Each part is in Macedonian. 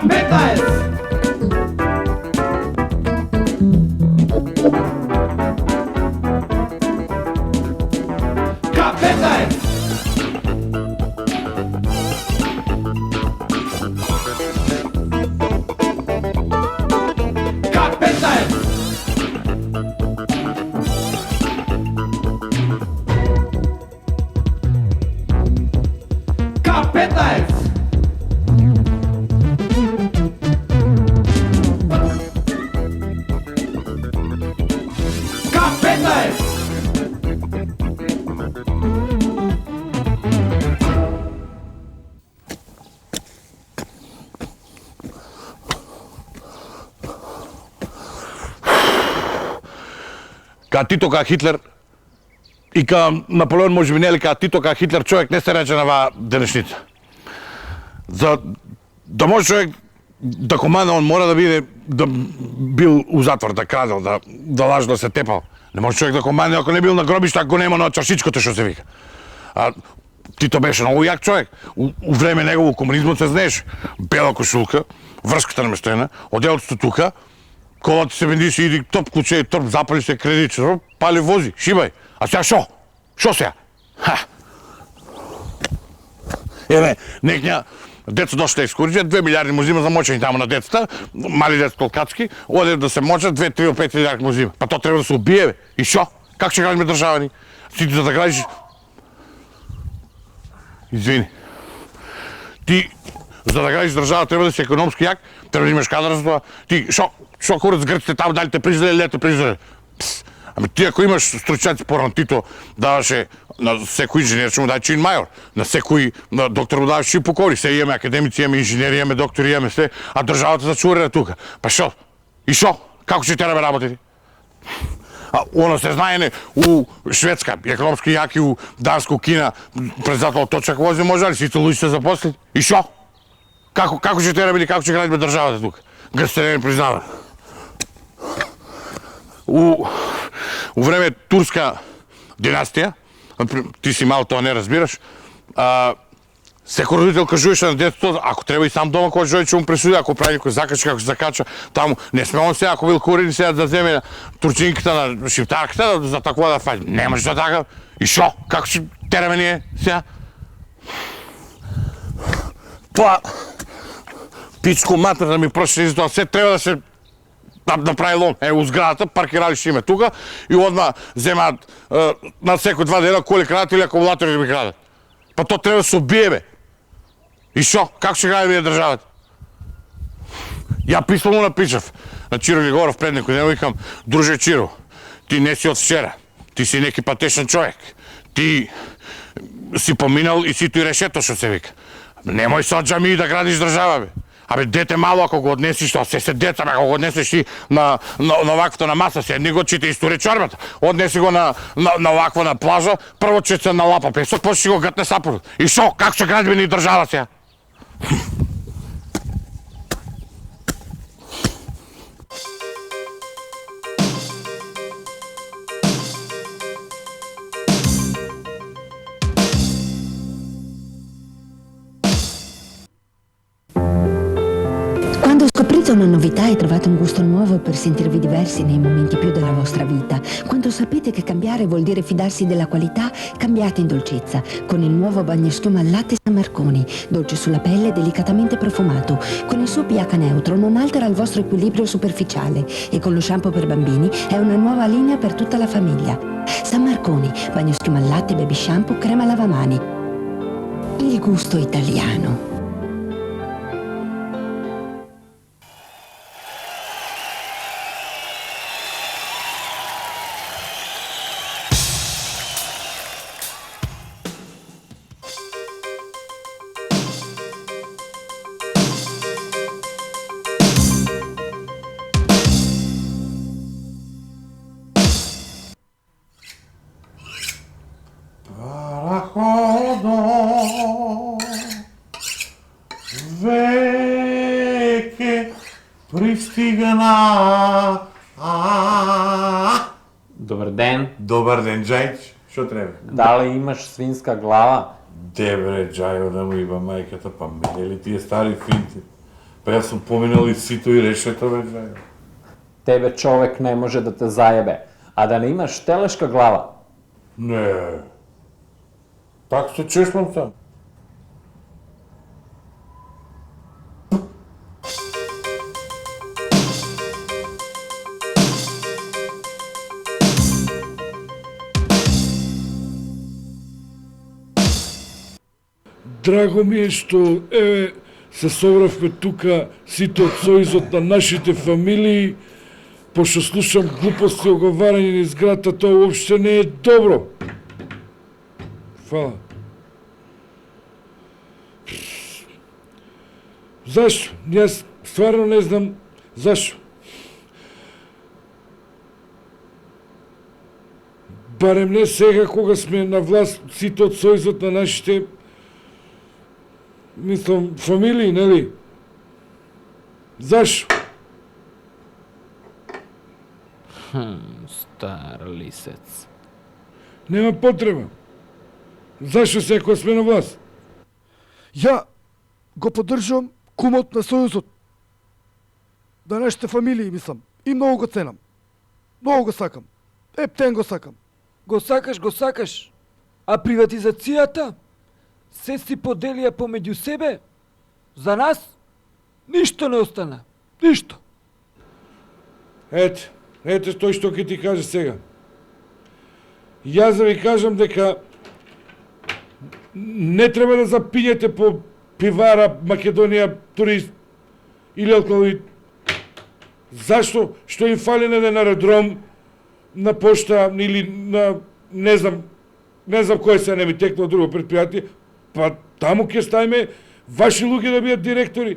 K15! K15! Ка Тито, ка Хитлер и ка Наполеон може би нели ка Тито, ка Хитлер човек не се рече на ова денешница. За да може човек да команда, он мора да биде да бил у затвор, да крадел, да лажи, да се тепал. Не може човек да команда ако не бил на гробиште, ако нема на чашичкото што се вика. А Тито беше многу јак човек. У време негово комунизмот се знаеш. Бела кошулка, врската наместена, оделото тука, колата се бендише, иди топ клуче, топ запали се кредит, пали вози, шибај. А сега шо? Шо сега? Ха! Еве, некња деца дошли екскурзија, 2 милиарди му зима за мочење таму на децата, мали деца толкацки, оде да се мочат, 2-3-5 милиарди му зима. Па то треба да се убие, бе. И шо? Как ќе градиме држава ни? Ти за да градиш... Извини. Ти, за да градиш држава, треба да си економски јак, треба да имаш кадар за тоа. Ти, шо курат с грците таму, дали те признали или не те признали? Ами ти ако имаш стручаци порано, Тито даваше на секој инженер, ќе му даде чин мајор, на секој доктор му даваше чин полковник, се имаме академици, имаме инженери, имаме доктори, имаме се, а државата зачурена тука. Па шо? И шо? Како ќе тераме работите? А оно се знае не, у Шведска, економски јаки, у Данско, Кина, председател точак вози може ли, сите луѓе се запосли? И шо? Како ќе тераме или како ќе градиме државата тука? Грците не признава. У време турска династија, ти си мал, тоа не разбираш, секој родител кажуваше на детето, ако треба и сам дома кој жој ќе му пресуди, ако прави некој закачка, ако се закача таму, не сме он сега, ако бил курени сега да земе турчинката на шиптарката, за такова да фаќа. Немаш за така. И шо? Како ќе тераме ние сега? Тоа пичко матер да ми прошли за тоа, се треба да се направи лом. У зградата, паркиралиште име тука и одма земаат на секој 2 дена коли крадат или акумулатори да ми крадат. Па то треба да се убие, бе. И шо? Како ќе градиме државата? Ја писмо му напишав на Чиро Григоров пред некој ден, викам, друже Чиро, ти не си од вчера, ти си неки патешен човек, ти си поминал и си тој решето што се вика. Немој со џамии да градиш држава, бе. Абе, дете мало ако го однесиш, тоа се деца, ако го однесеш ти на ваквото на маса, седни го чите истори чорбата. Однеси го на вакво на плажа, прво че се налапа песок, после го гатне сапорот. И шо? Како ќе градиме ни држава сега? Scoprite una novità e trovate un gusto nuovo per sentirvi diversi nei momenti più della vostra vita. Quando sapete che cambiare vuol dire fidarsi della qualità, cambiate in dolcezza con il nuovo bagnoschiuma al latte San Marconi, dolce sulla pelle, delicatamente profumato. Con il suo pH neutro non altera il vostro equilibrio superficiale e con lo shampoo per bambini è una nuova linea per tutta la famiglia. San Marconi, bagnoschiuma al latte, baby shampoo, crema lavamani. Il gusto italiano. Веќе пристигна. Добар ден. Добар ден, Джајч. Што треба? Дали имаш свинска глава? Дебре, Джајо, да му иба мајката, па мене ли тие стари финти? Pa ja sam pominjal i sito i rešeto već da je. Tebe čovek ne može da te zajebe, a da ne imaš teleška glava. Ne. Tak se češljam sam. Драго ми е што, еве, се собравме тука сите од сојузот на нашите фамилии, пошто слушам глупости оговарање низ града, тоа уопште не е добро. Фала. Зашто? Јас стварно не знам зашто. Барем не сега кога сме на власт сите од сојузот на нашите мислам, фамилии, нели? Зашо? Стар лисец. Нема потреба. Зашо се ако сме на власт? Ја го поддржувам кумот на Сојузот. Да нашите фамилии, мислам. И многу го ценам. Многу го сакам. Ептен го сакам. Го сакаш. А приватизацијата? Се си поделија помеѓу себе? За нас? Ништо не остана. Ништо. Ете тој што ќе ти каже сега. Јас да ви кажам дека не треба да запињете по пивара Македонија турист или алкоолит. Зашто? Што им фали на еден аеродром, на пошта или на не знам кој се не ми текнало друго предпријатие, па таму ќе ставиме ваши луѓе да бидат директори.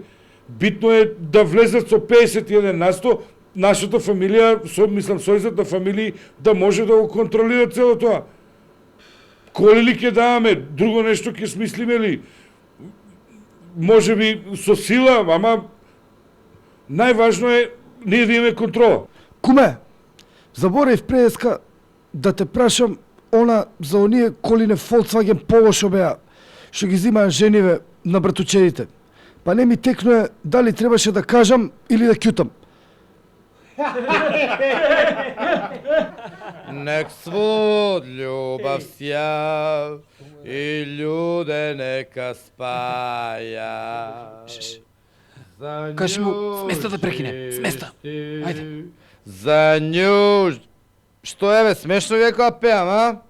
Битно е да влезат со 51% нашата фамилија, сојузот на фамилии, да може да го контролира цело тоа. Коли ли ќе даваме, друго нешто ќе смислиме ли? Може би со сила, ама најважно е ние да имаме контрола. Куме, заборев преска да те прашам она за оние колине Volkswagen Polo што беа, што ги зимаа жениве на братучедите. Па не ми текнуе дали требаше да кажам или да ќутам. Нек свуд љубав сја и људе нека спаја. Кажи му, сместа да прекине, сместа. Ајде. За нju... Што е бе, смешно ви е кога пеам, а?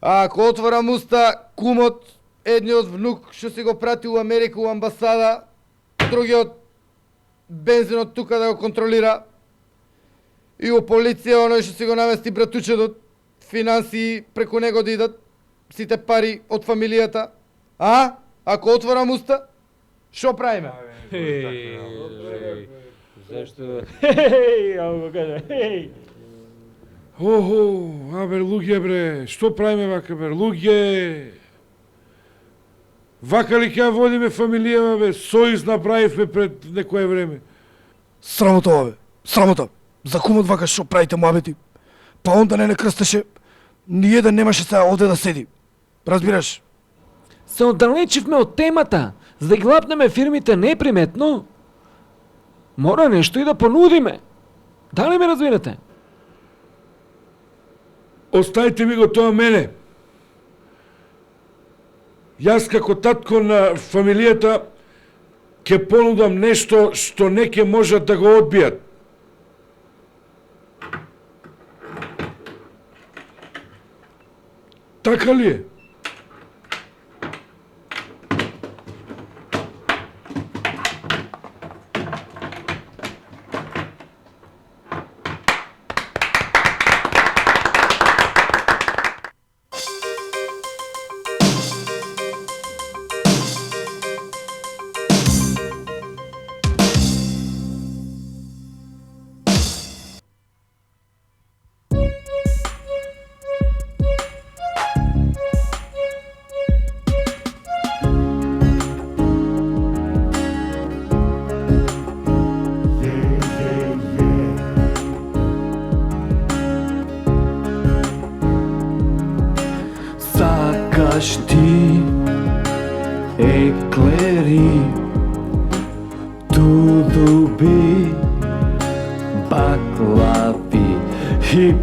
А ако отворам уста, кумот, едниот внук што си го прати у Америка у амбасада, другиот бензинот тука да го контролира, и у полиција оној што си го намести братучедот, финансии преку него да идат сите пари од фамилијата. А? Ако отворам уста, што правиме? Зашто? Ја го кажа, Охо, абе луѓе бре, што правиме вака бре, луѓе? Вака ли ќе водиме фамилија бе, сојуз направивме пред некое време. Срамота ова бе, срамота. За кумот вака што правите муабети. Па онда не крстеше, ниеден немаше сега овде да седи. Разбираш? се оддалечивме од темата. За да ги лапнеме фирмите неприметно, мора нешто и да понудиме. Дали ме разбирате? Оставите ми го тоа мене. Јас како татко на фамилијата ќе понудам нешто што не ќе можат да го одбијат. Така ли е?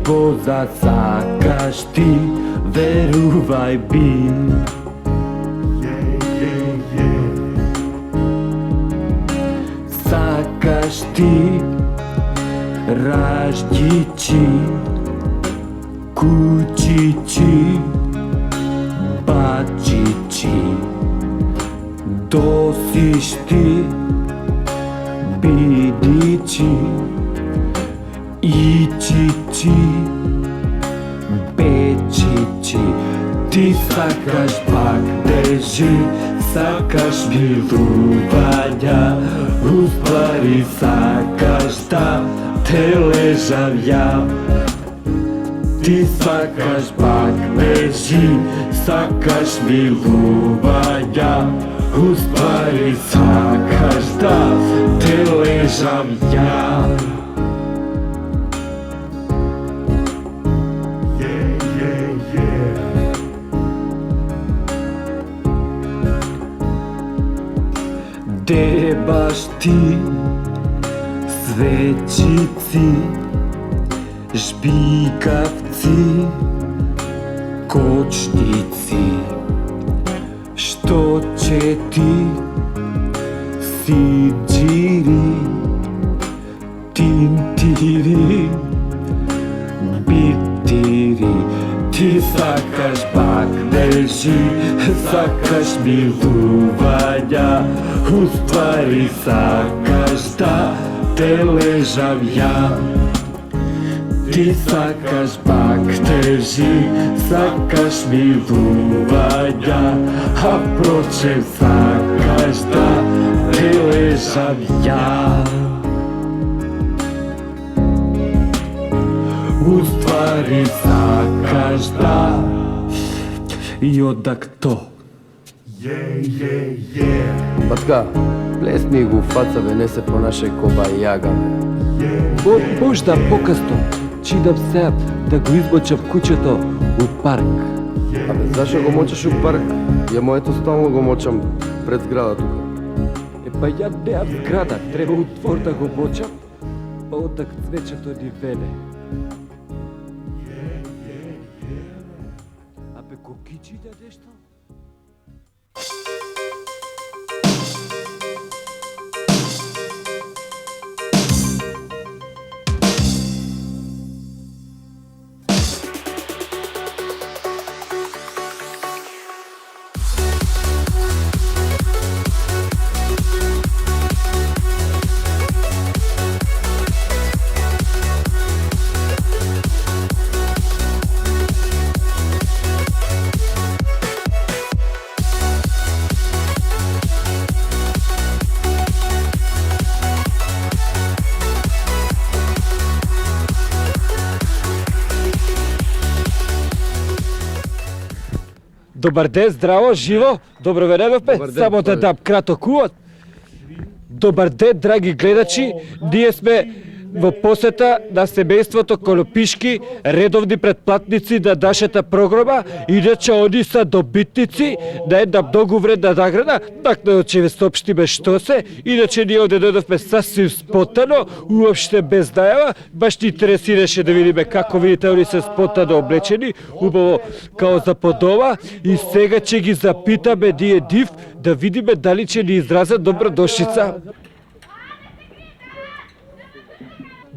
воза сакаш ти, верувај би. Сакаш ти раждичи, кучичи, бачичи, досиш ти, бидичи, ичичи, печичи. Ти сакаш пак бежи, сакаш милувања, уствари сакаш да те лежам ја. Ти сакаш пак бежи, сакаш милувања, уствари сакаш да те лежам ја. Де баш ти, свечици, жбикавци, кочници, што ќе ти сиџири, тинтири, битири. Ти сакаш пак бежи, сакаш милувања, уствари сакаш да те лежам ја. Ти сакаш пак тежи, сакаш милувања, а прочем сакаш да те лежам ја. Уствари сакаш да и одак то. Батка, плесни го фаца, бе, не се понашај коба јага. Божда покасто, чидам се да го избочам куќето у парк. Абе, зашо го мочаш у парк? Ја моето стално го мочам пред зграда тука. Па ја неам зграда, треба у двор да го мочам, па одак цвечето ни веле. Абе, кокичи да нешто? Добар ден, здраво, живо, добро ведедовме, само да дам краток увод. Добар ден, драги гледачи, ние сме во посета на семејството Колопишки, редовни претплатници на нашата програма, иначе они са добитници на една многу вредна награда, накнадо ќе ве соопштиме што се, иначе ние овде дојдовме сасвим спонтано, уопште без најава, баш ни интересираше да видиме како видите они се спонтано облечени, убаво као за подома, и сега ќе ги запитаме ние див да видиме дали ќе ни изразат добродошица.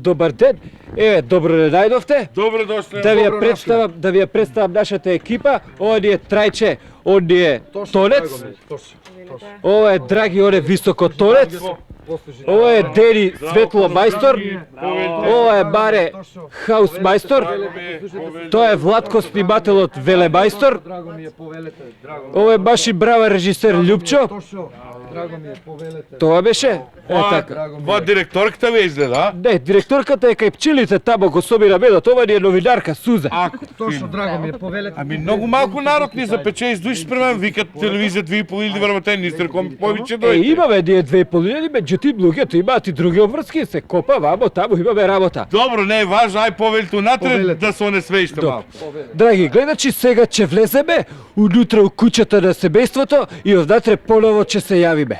Добар ден. Еве, добро не најдовте. Добро дошли. Да ви ја представам нашата екипа. Ова ни е Трајче, он ни е Тонец. Ова е Драги, он е Високо Тонец. Ова е Дени Светло мајстор. Ова е Маре Хаус мајстор. Тоа е Владко снимателот Веле мајстор. Ова е Маши Брава режисер Љупчо. Тоа беше? Така. Ова директорката ве изгледа? Не, директорката е кај пчелите тамо го собира медот, ова ни е новинарка Суза. Точно, драго ми е, повелете. Ами многу малку народ ни запече, издуиш спремен, викат телевизија 2,5 врватен, нисте реком повеќе дојде. Имаме ние 2,5, меѓутоа луѓето имаат и други обврски, се копа вамо, тамо имаме работа. Добро, не е важно, ај повелите унатре да се онесвеиште малку. Драги гледачи, сега ќе влеземе унутре у куќата на семејството и овнатре поново ќе се јавиме.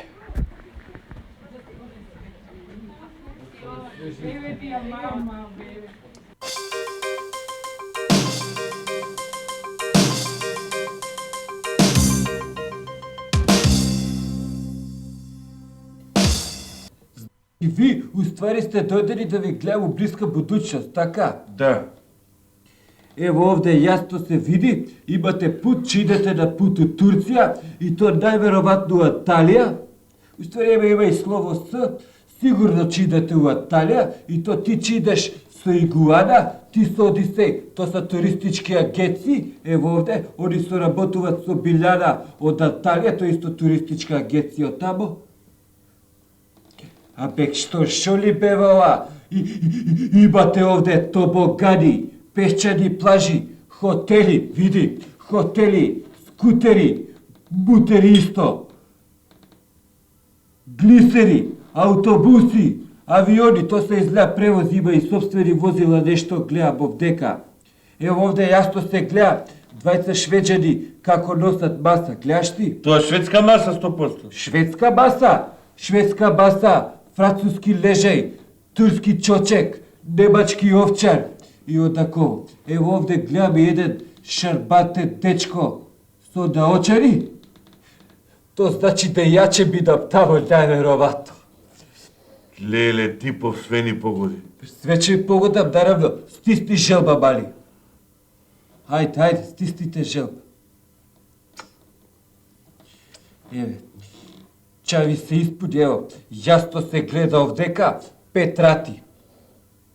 И ви, уствари сте дојдени да ви гледам у блиска будучност, така? Да. Ево овде јасно се види, имате пут, че идете на пут у Турција и то најверојатно у Анталија. Уствари има и слово С, сигурно че идете у Анталија и то ти че идеш со Игуана, ти со Одисеј, то са туристички агенции, ево овде, они соработуваат со Билјана од Анталија, тоа исто туристичка агенција од тамо. А бек што ли бева ова? Имате овде тобогани, песчани плажи, хотели, види, хотели, скутери, бутери исто, глисери, автобуси, авиони, то се изгледа превоз, има и собствени возила, нешто гледам овдека. Ево овде јасно се гледа, 20 швеđани како носат маса, гледаш ти? Тоа е шведска маса 100%. Шведска маса, француски лежеј, турски чочек, немачки овчар и одаково. Ево овде гледаме еден шарбатен дечко со наочари. То значи да ја ќе бидам тамо најверојатно. Леле, типов све ни погоди. Све ќе погодам, наравно, стисни желба, мали. Хајде, стисните желба. Еве, ќе ви се испуди, ево, јасно се гледа овдека 5 рати.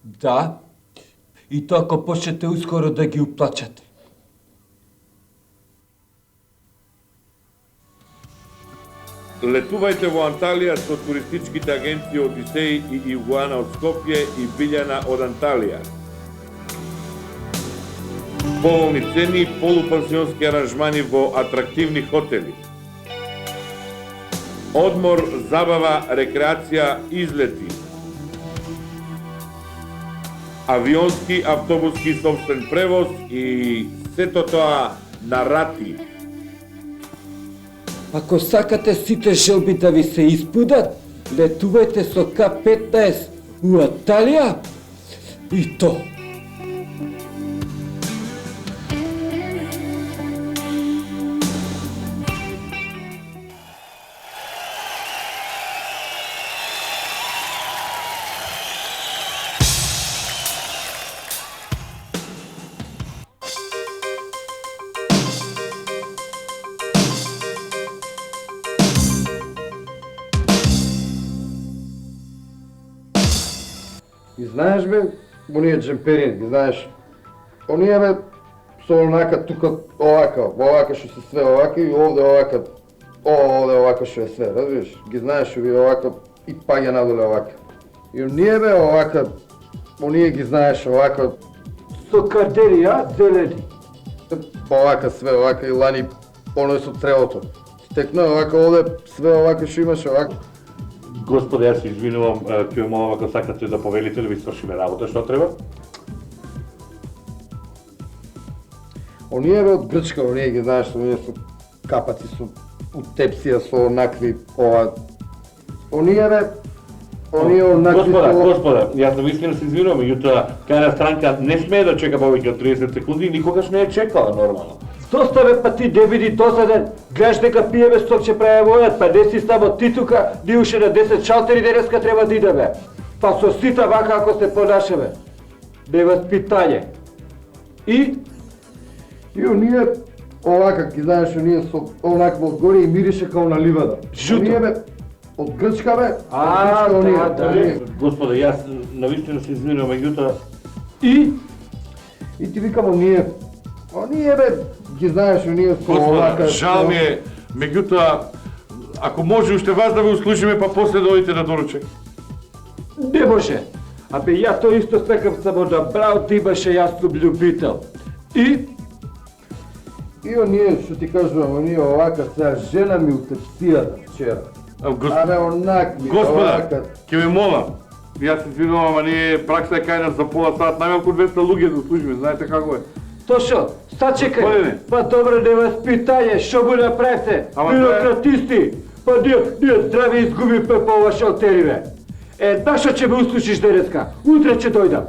Да, и тоа ако почнете ускоро да ги уплачате. Летувајте во Анталија со туристичките агенции Одисеј и Игуана од Скопје и Билјана од Анталија. Поволни цени, полупансионски аранжмани во атрактивни хотели. Одмор, забава, рекреација, излети. Авионски, автобуски собствен превоз и сето тоа на рати. Ако сакате сите желби да ви се испудат, летувајте со К-15 у Анталија и то. И знаеш бе, оние джемперини, ги знаеш, оние бе, со онака тука овака што се све овака и овде овака што е све, разбираш? Ги знаеш ови овака и паѓа надоле овака. И оние бе овака, оние ги знаеш овака, Со кардери, зелени. овака све овака и лани оној со цревото. Стекно овака овде све овака што имаш овака. Господе, јас се извинувам, ќе ви молам ако сакате да повелите да ви свршиме работа што треба. Оние бе од Грчка, оние ги знаеш, оние со капаци, со утепсија, со онакви, оние бе, оние онакви Господа, јас навистина се извинувам, меѓутоа, кај странка не смее да чека повеќе од 30 секунди и никогаш не е чекала нормално. Доста бе, па ти не биди досаден, гледаш дека пиеме сок ќе прави војат, па не си само ти тука, ни уште на 10 шалтери денеска треба да идеме. Па со сита вака ако се понашеме. Неваспитање. И оние, овака, ги знаеш, оние со онакво одгоре и мирише као на ливада. Жуто. Оние бе, од Грчка бе, од Грчка да. оние. Господа, јас навистина се извинувам, меѓутоа, И ти викам оние бе, ги знаеш, оние со Господа, овака... жал ми е, меѓутоа, ако може уште вас да ве услушиме, па после да одите на доручек. не може. Абе, ја тоа исто сакам само да брал, да имаше јас сум љубител. И оние, што ти кажувам, оние овака, сега жена ми утепсијата вчера. Абе, онакви, Господа, овака... ќе ви молам, јас се извинувам, ама ние пракса е кај нас за пола сат, најмалку 200 луѓе да служиме, знаете како е. Тошо, сачекај. Господине. Па добро неваспитање, што му направите? Ама Бюрократисти. Па ние здраве изгубивме по ова шалтериве. Нашо ќе ме услушиш денеска, утре ќе дојдам.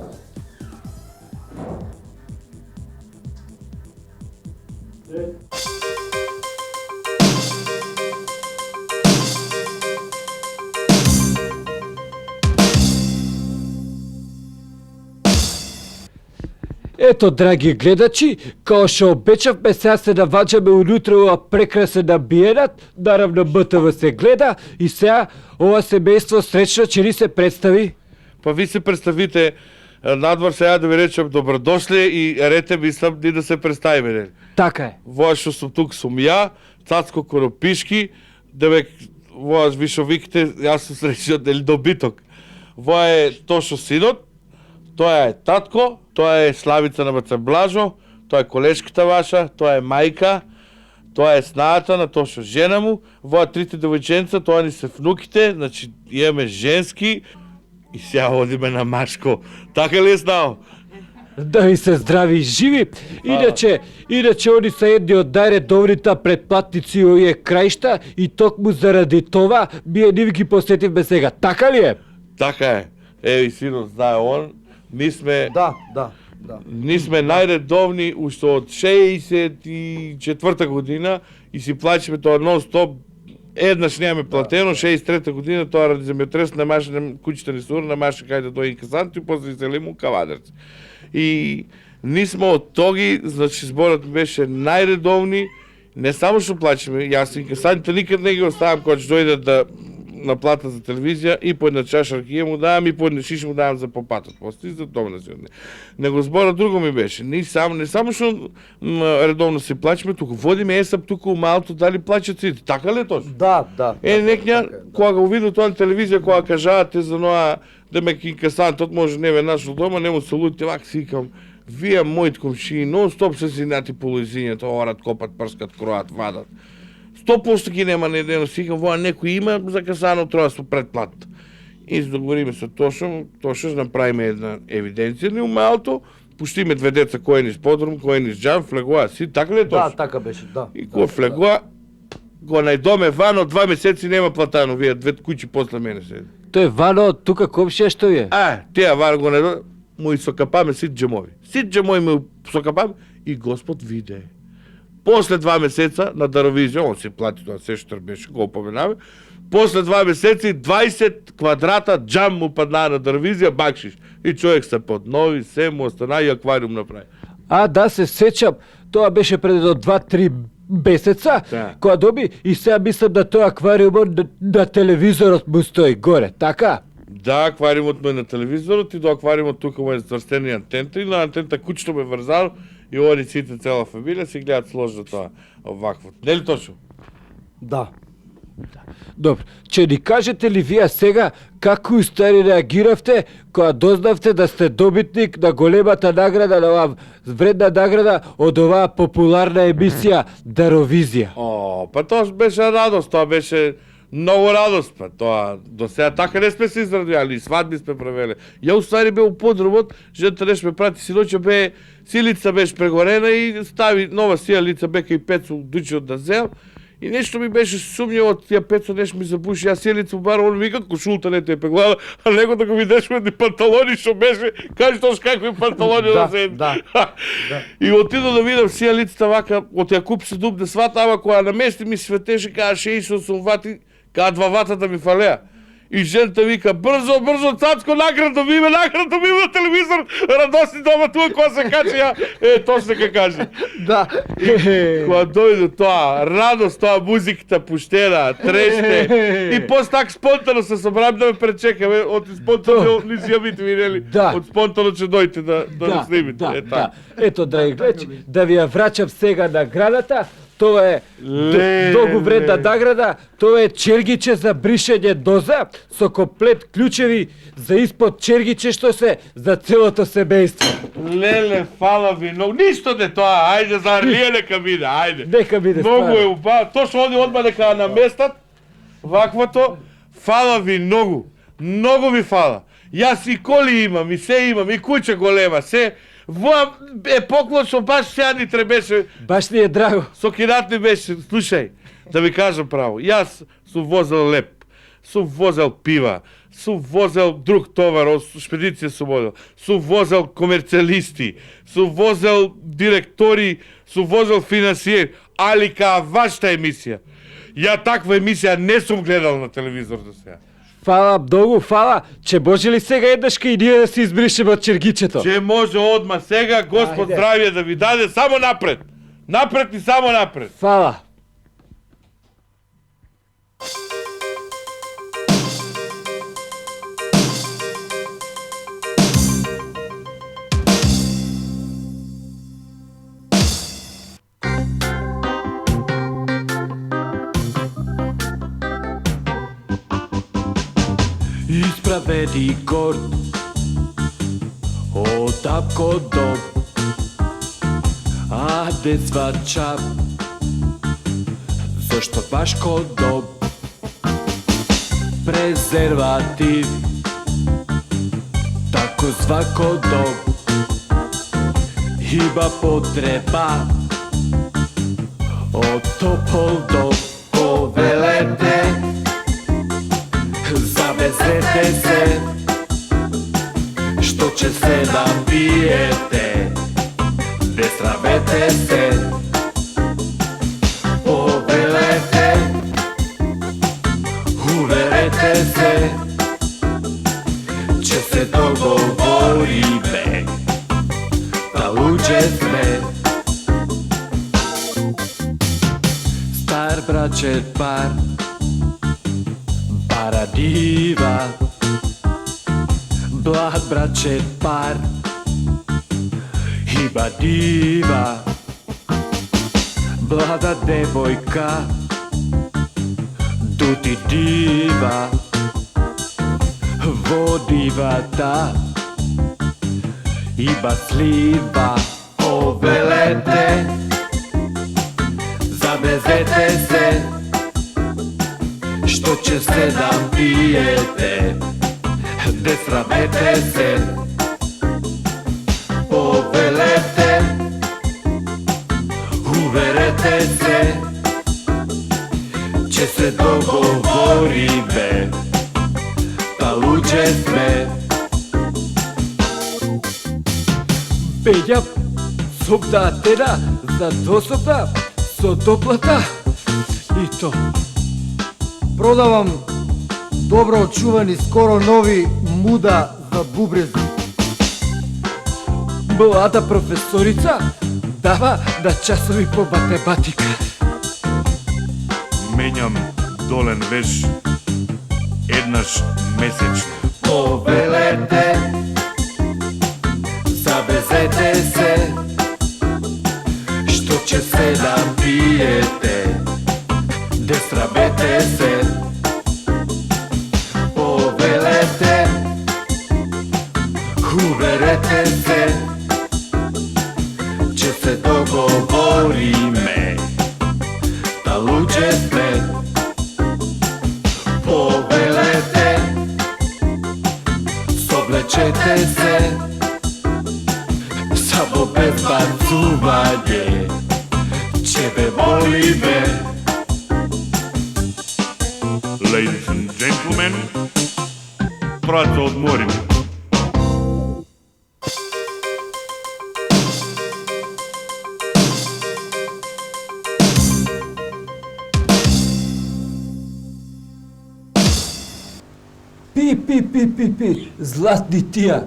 Ето, драги гледачи, као што обечавме, сега се наваѓаме унутре ова прекрасен амбиенат, наравно БТВ се гледа и сега ова семејство среќно ќе ни се представи. Па ви се представите надвор сега да ви речем добродошле и рете мислам ни да се представиме. Нели? Така е. Воа што сум тук сум ја, Цацко Коропишки, да воа ви што викате, јас сум среќен дели добиток. Воа е Тошо синот, тоа е татко, тоа е Славица на Баца Блажо, тоа е колешката ваша, тоа е мајка, тоа е снаата на Тошо жена му, воа трите девојченца, тоа ни се внуките, значи имаме женски и сега одиме на машко. Така ли е знао? Да ви се здрави и живи. Иначе они се едни од најредовните претплатници овие краишта и токму заради това ние нив ги посетивме сега. Така ли е? Така е. Еви синот знае он. Ние сме најредовни уште од 64-та година и си плачиме тоа нон-стоп. Еднаш немаме платено, 63-та година тоа ради земјотрес на машина куќата ни сура, на машина кај да дојде инкасант и после иселимо Кавадарци. И ние сме од тоги, значи зборот беше најредовни, не само што плачиме, јас инкасантите никад не ги оставам кога ќе дојдат да на плата за телевизија и по една чаша ракија му давам и по една шиш му давам за попатот. После за тоа не се одне. Него збора друго ми беше. Не само што редовно се плачиме, туку водиме ЕСАП туку малто дали плачат сите. Така ли е точно? Да. Некња кога го видел тоа на телевизија, кога кажаате за ноа да ме инкасантот може не веднаш од дома, не му се лути, вак си викам, вие моите комшии нон-стоп се синати по луизињето, орат, копат, прскат, кроат, вадат. 100% ги нема недено си викам, воа некој има закасано троа со предплат. И се договориме со Тошо направиме една евиденција ни малто, пуштиме две деца кој низ подрум, кој низ джам, флегоа си, така ли е Тошо? Да, така беше, да. И кој флегоа, го најдоме Вано, 2 месеци нема платано, вие две куќи после мене седи. Тој Вано тука комшија што е? Тие Вано го најдоме, му и сокапаме сит джемови. Сит джемови му сокапаме и Господ виде. После 2 месеца на Даровизија, он си плати тоа се што беше, го опоменаме. После 2 месеци 20 квадрата джам му падна на Даровизија, бакшиш. И човек се поднови, се му остана и аквариум направи. Да, се сеќам, тоа беше пред 2-3 месеца, кога доби и сега мислам да тој аквариумот на телевизорот му стои горе, така? Да, аквариумот му е на телевизорот и до аквариумот тука му е зврстени антента и на антента кучето ме врзало и оди сите цела фамилија си гледат сложно тоа вакво. Нели точно? Да. Добро, ќе ни кажете ли вие сега како устари реагиравте кога дознавте да сте добитник на големата награда, на оваа вредна награда од оваа популарна емисија Даровизија? Па тоа беше радост, тоа беше многу радост, па тоа до сега така не сме се израдували, свадби сме правеле. Ја устари бе у подрумот, жената не ме прати, синоќа бе силица беше прегорена и стави нова сија лица бека и Пецо дучиот да зел. И нешто ми беше сумњаво од тие Пецо нешто ми забуши, јас силицу бара, он вика кошулта не те пеглава, а него да го видеш едни панталони што беше, кажи тош какви панталони да се. И отидо да видам сијалицата вака, од Јакуп се дупне свата, ама кога намести ми светеше, каја 68 вати, каја 2 ватата ми фалеа. И жената вика, брзо, Цацко, награда ми има на телевизор, радосни дома туа, кога се качи ја, точно ка кажи. Да. Кога дојде тоа, радост, тоа музиката пуштена, треште, и после так спонтано се собрам да ме пречекаме, од спонтано не си ја бите видели, од спонтано ќе дојте да снимите. Ето, драги гледачи, да ви ја врачам сега наградата. Тоа е многу вредна награда, тоа е чергиче за бришење доза со комплет клучеви за испод чергиче што се за целото семејство. Леле, фала ви многу. Ништо не тоа, ајде за Арлија нека биде, ајде. Нека биде стварно. Многу е убаво. Тоа што оди одма нека наместат ваквото. Фала ви многу. Многу ви фала. Јас и коли имам, и се имам, и куќа голема, се. Воа е поклон што баш сега ни требеше. Баш ни е драго. Со кинат ни беше. Слушај, да ви кажам право. Јас сум возел леп, сум возел пива, сум возел друг товар, шпедиција сум водел, сум возел комерцијалисти, сум возел директори, сум возел финансиери, али каја вашата емисија. Ја таква емисија не сум гледал на телевизор до сега. Фала, многу фала. Че може ли сега еднашка и ние да се избришеме од чергичето? Че може одма сега, Господ Ајде. здравје да ви даде, само напред. Напред и само напред. Фала. Исправеди горд од апко доб, а де свача зашто баш ко доб презерватив, тако звако доб има потреба од топол доб. Повелете, завезете се, што ќе се напиете, не срамете се. Повелете, уверете се, ќе се договориме, да луѓе сме. Стар брачет пар, Paradива, блад брачет пар, има дива, блада девојка, дути дива, во дивата, има слива. Повелете, завезете се, што ќе се напиете, не срамете се. Повелете, уверете се, ќе се договориме, па луѓе сме. Беѓа, сопта тена за досопта со доплата. И то. Продавам добро очувани, скоро нови муда за бубрези. Млада професорица дава на часови по математика. Менјам долен веш еднаш месечно. Повелете, завезете се, што ќе се напиете, не срамете се. Повелете, уверете се, ќе се договориме, да луѓе сме. Повелете, соблечете се, само без бацување, ќе ве молиме. Ladies and gentlemen, пrat за одморите. Пи, златни тија.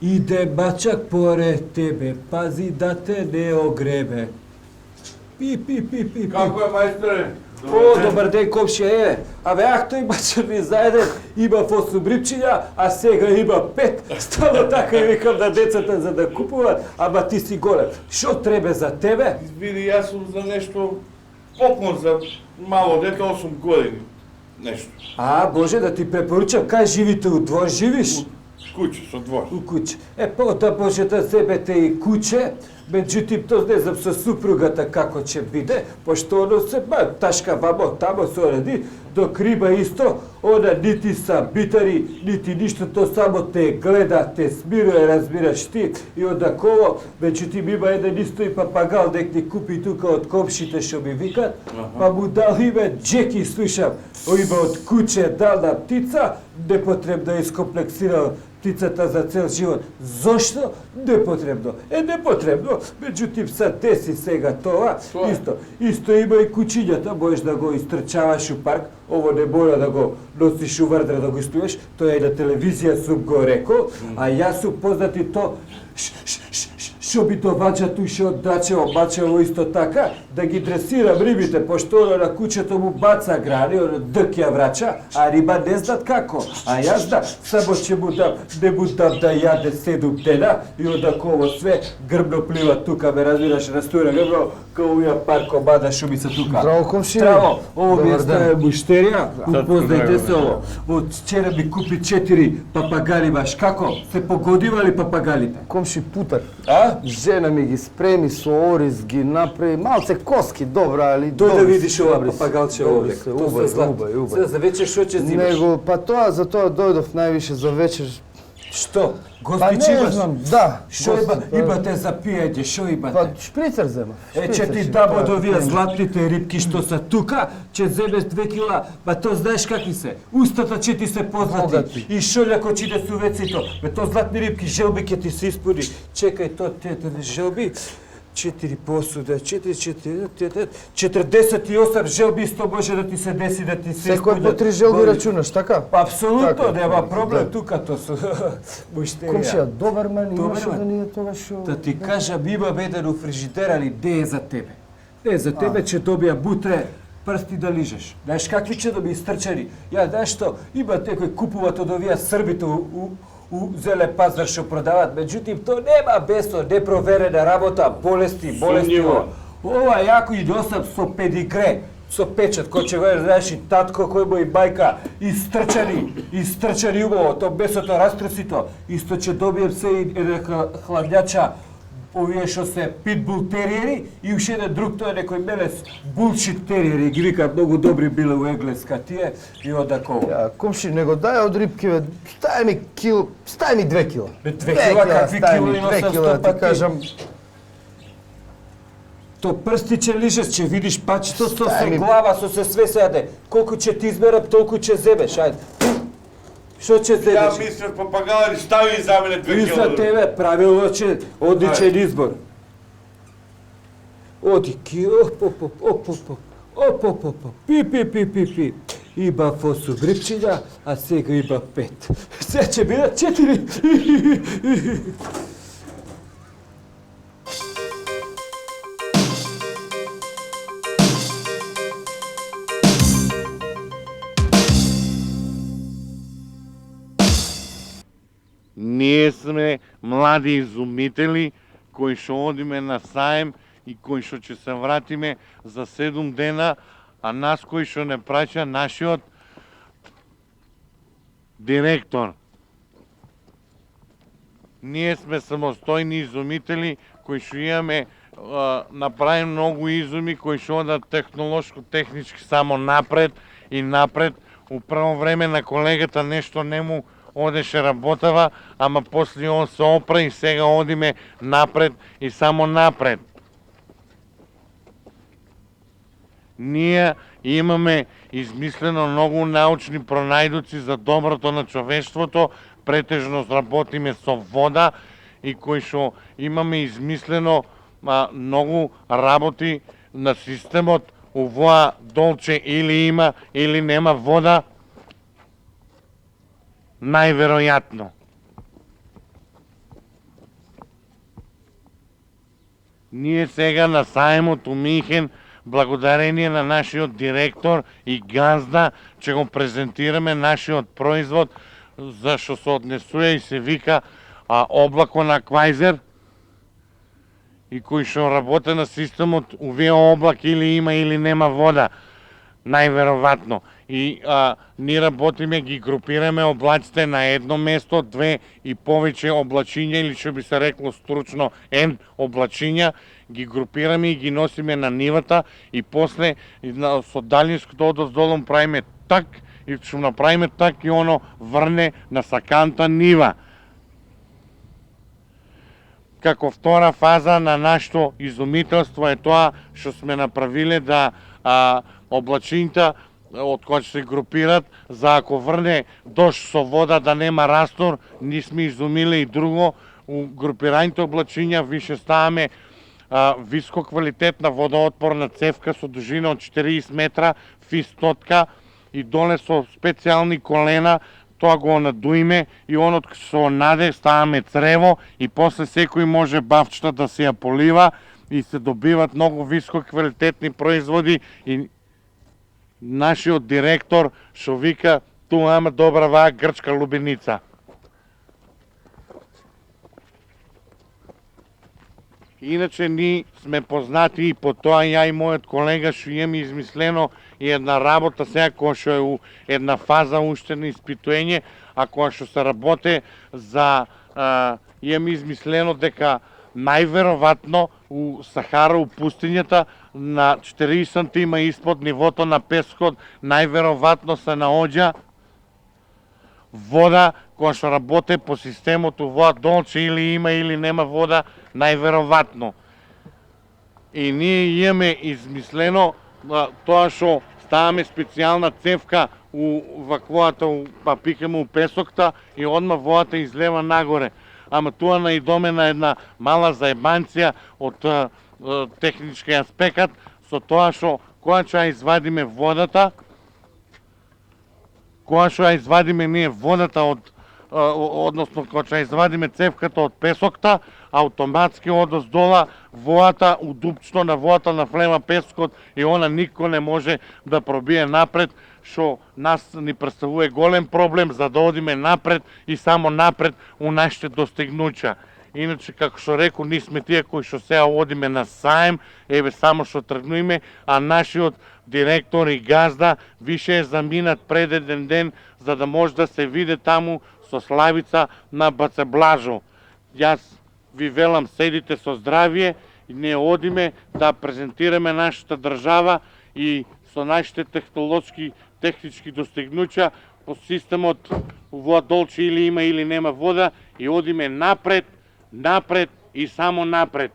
Иде мачак поред тебе, пази да те не огребе. Пи. Како е, мајсторе? О, добар ден, комшија, еве. Абе, тој мачар ни заеден, има 8 рибчиња, а сега има 5. Стало така и викам на децата за да купуват, ама ти си голем. Шо треба за тебе? Види, јас сум за нешто поклон за мало дете, 8 години. Нешто. Боже, да ти препоручам, кај живите, у двор живиш? Куќе, со двор. У куќе. Пота Божета себете и куќе, меđutim, то не знам со супругата како ќе биде, пошто оно се ташка вамо тамо се оради, док риба исто, она нити са битари, нити ништо, то само те гледа, те смирuje, разбираш ти, и одаково, меđutim, има еден исто и папагал, дек ни купи тука од комшите што ми викат, па му дал име Джеки, слушам, има од куќе дална птица, непотребно искомплексирал птицата за цел живот. Зошто? Непотребно. Непотребно. Меđutim, sad деси сега тоа. Исто има и кучињата, можеш да го истрчаваш у парк. Ово не мора да го носиш у врдра да го стоеш. Тоа е на телевизија сум го рекол, а јас сум познати то што би доваѓа ту што оддачево, бачево исто така, да ги дресирам рибите, пошто оно на кучето му баца грани, оно дък ја врача, а риба не знат како. А јас да, само ќе му дам, не му дам да јаде 7 дена, и одаково све грбно плива тука, ме разбираш, растура грбно, као ја пар комада шумица тука. Здраво, комши. Здраво, ово ми е Добар ден. стая муштерија, упознајте се ово. Од вчера ми купи 4 папагали, баш како? Се погодива ли папагалите? Комши путар. А? Жена ми ги спреми со ориз, ги направи малце коски, добра, али Дој да добри видиш се, ова добри се. папагалче Добри овде. се, Тоа убави, се злато. убави, убави. Сега за вечер што ќе зимаш? Него, па тоа, за тоа дојдов највише за вечер. Што? Па Гостичи не имаш? знам, да. Што имате за пиење? Што Па имате? шприцер зема. Ќе ти дам од овие златните рибки што се тука, ќе земеш 2 кила, па то знаеш какви се. Устата ќе ти се познати. Богати. И шолјако ќе иде сувецито. Бе то златни рибки, желби ќе ти се испуни. Чекај то тете желби. 4 посуда, 48 желби исто може да ти се деси да ти се Секој по 3 желби рачунаш, така? Па апсолутно, Така, нема така, проблем да. тука то со муштерија. Комшија, добар мен, имаше Добар да мен. ни е тоа што... Да ти кажам, имам еден у фрижидер, али не е за тебе. Не е за тебе, ќе добија бутре прсти да лижеш. Знаеш какви ќе да би истрчани? Ја, знаеш што, има некој купуваат од овие србите у зелен пазар што продаваат, меѓутим, то нема бесо, непроверена работа, болести. Сумњиво. Ова јако и носам со педигре, со печат, кој ќе го знаеш и татко, кој му и мајка, истрчани убаво, то бесото растресито. Исто ќе добием се и една хладњача, овие што се питбул териери и уште еден друг, тој е некој мелес булшит териери, ги викаат многу добри биле у Енглеска тие и одаково. Ја, комши, него дај од рибки, бе, стај ми 2 кила. Бе, 2 кила, какви стај кило ми и 2 носам кила, 100 ти пати. кажам, То прсти ќе лижеш, ќе видиш пачето со Стај се ми- глава, со се све седе. Колку ќе ти измерам, толку ќе земеш, ајде. Што ќе Ја земеш? мислев папагали, стави за мене 2 И кила. за тебе, правилно ќе, одличен избор. Оди ки, оп, пи. Има фосу грипчиња, а сега има 5. Сега ќе бидат 4. Ние сме млади изумители кои што одиме на саем и кои што ќе се вратиме за 7 дена, а нас кои што не праќа нашиот директор. Ние сме самостојни изумители кои што имаме направи многу изуми кои што одат технолошко-технички само напред и напред. У прво време на колегата нешто не му одеше работава, ама после он се опра и сега одиме напред и само напред. Ние имаме измислено многу научни пронајдоци за доброто на човештвото, претежно работиме со вода и кои што имаме измислено многу работи на системот у воа долче или има или нема вода. Најверојатно. Ние сега на саемот у Минхен, благодарение на нашиот директор и газда, ќе го презентираме нашиот производ, за што се однесува и се вика облако на Квајзер, и кој што работи на системот увие облак или има или нема вода, најверојатно. И ние работиме, ги групираме облаците на едно место, 2 и повеќе облачиња, или што би се рекло стручно N облачиња, ги групираме и ги носиме на нивата и после со далинското одоздолом правиме так и што направиме так и оно врне на саканта нива. Како втора фаза на нашето изумителство е тоа што сме направиле да облачињата од кој се групират, за ако врне дожд со вода да нема растор, ние сме изумили и друго, у групирањето облачиња више ставаме висококвалитетна водоотпорна цевка со дужина од 40 метра, фистотка и доле со специјални колена, тоа го надуиме и онот со наде ставаме црево и после секој може бавчета да се ја полива и се добиват многу висококвалитетни производи и нашиот директор што вика туа има добра ваа грчка лубеница. Иначе ние сме познати и по тоа, ја и мојот колега што имаме измислено и една работа сега која што е у една фаза уште на испитување, а која што се работи за имаме измислено дека најверојатно у Сахара, у пустињата, на 40 сантима испод нивото на пескот, најверојатно се наоѓа вода која што работи по системот вода долче или има или нема вода, најверојатно. И ние имаме измислено тоа што ставаме специјална цевка у ваквоата, па пикаме у песокта и одма водата излева нагоре. Ама тоа наидоме на една мала заебанција од технички аспект, со тоа што кога ќе извадиме водата, кога ќе извадиме ние водата односно кога ќе извадиме цевката од песокта, автоматски одоздола водата, удупчно на водата на флема пескот и она никој не може да пробие напред, што нас ни представува голем проблем за да одиме напред и само напред у нашите достигнуќа. Иначе, како што реку, ние сме тие кои што сега одиме на саем, еве само што тргнуиме, а нашиот директор и газда више е заминат пред еден ден за да може да се види таму со славица на Бацеблажо. Јас ви велам, седите со здравие и ние одиме да презентираме нашата држава и со нашите технички достигнуќа по системот вода долче или има или нема вода и одиме напред, напред и само напред.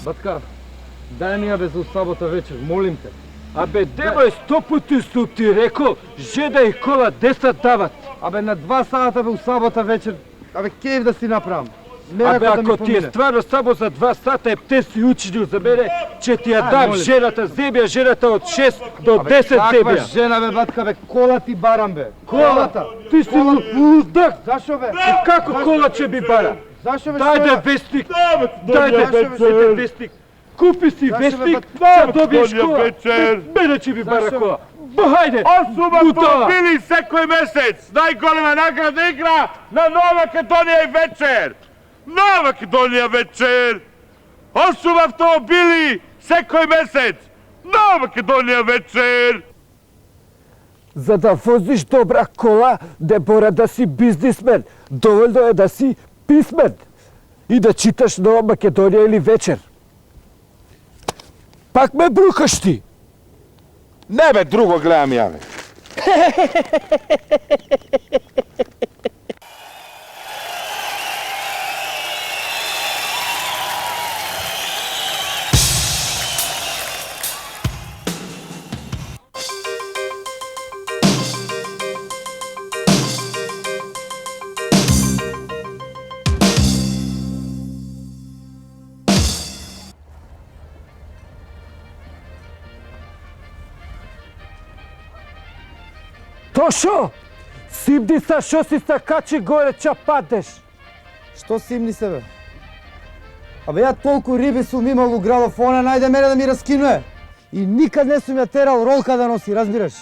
Батка, дај ми ја бе за сабота вечер, молим те. Абе, девој, 100 пати сум ти рекол, жеда и кола 10 дават. Абе, на 2 сата бе у сабота вечер, абе, кејф да си направам. Абе, ако ти е стварно само за 2 сата, те си учинил за мене, че ти ја дам жената, земја жената од 6 до 10 земја. Каква жена бе, батка бе, кола ти барам бе. Колата? Ти си лудак. Зашо бе? Како кола ќе би бара? Зашо бе? Дајде вестник, дајде вестник. Купи си вестник, ќе добиеш кола. Мене ќе би бара кола. Хајде! 8 автомобили секој месец! Најголема наградна игра на Нова Македонија и вечер! Нова Македонија вечер! 8 автомобили секој месец! Нова Македонија вечер! За да возиш добра кола, не мора да си бизнисмен. Доволно е да си писмен и да читаш Нова Македонија или вечер. Пак ме брукаш ти! Не бе, друго гледам ја бе. Тошо! Симни са, шо си се качи горе, ча падеш? Што симни се бе? Абе, ја толку риби сум имал у градов, она најде мене да ми раскинуе. И никад не сум ја терал ролка да носи, разбираш?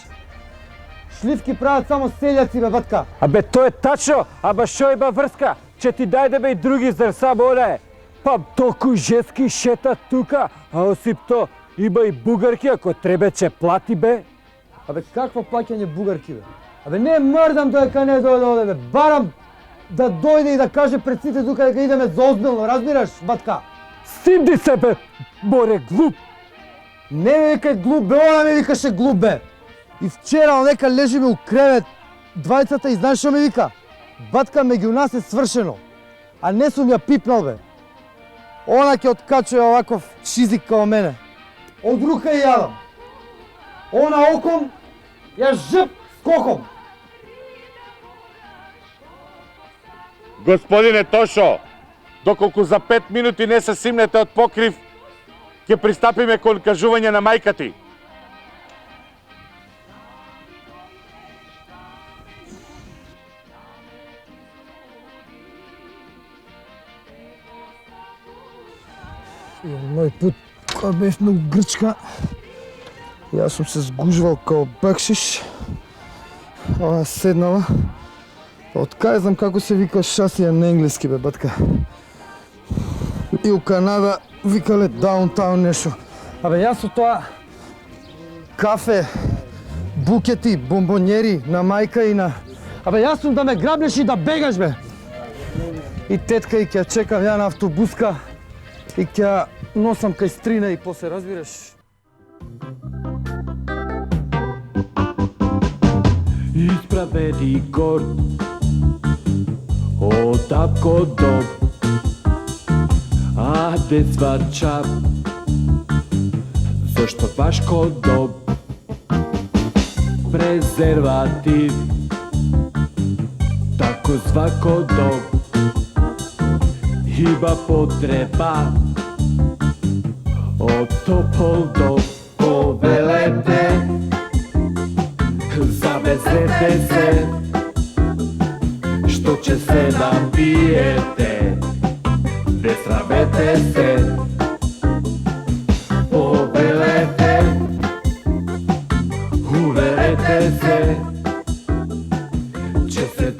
Шливки прават само селјаци бе, батка. Абе, тоа е тачно, ама шо има врска? Че ти дајдеме и други, зар само она е? Па толку женски шета тука, а осип то, има и бугарки, ако треба че плати бе. Абе, какво плаќање бугарки бе? Абе, не мрдам доека не дојде оде бе, барам да дојде и да каже пред сите тука дека идеме за озбилно, разбираш, батка? Стиди се бе, Боре, глуп! Не ме вика глуп, бе, она ме викаше глуп, бе. И вчера онека лежиме у кревет, двајцата и знаеш што ме вика? Батка, меѓу нас е свршено. А не сум ја пипнал, бе. Она ќе откачува оваков чизик као мене. Од рука и јадам. Она оком, ја жп скоком. Господине Тошо, доколку за 5 минути не се симнете од покрив, ќе пристапиме кон кажување на мајка ти. И оној пут, кога бевме у Грчка, јас сум се сгужвал као бакшиш, ова седнала. Од кај знам како се вика шасија на енглески, бе, батка. И у Канада викале даунтаун нешто. Абе, јас со тоа кафе, букети, бомбонјери на мајка и на... Абе, јас сум да ме грабнеш и да бегаш, бе. И тетка и ќе чекам ја на автобуска и ќе носам кај стрина и после, разбираш? Исправеди горд Отако доб Аде свачап Зашто баш ко доб Презерватив Тако звако доб Има потреба Од топол доб Повелете Завезете се Што ќе се напиете Не срамете се Повелете Уверете се Ќе се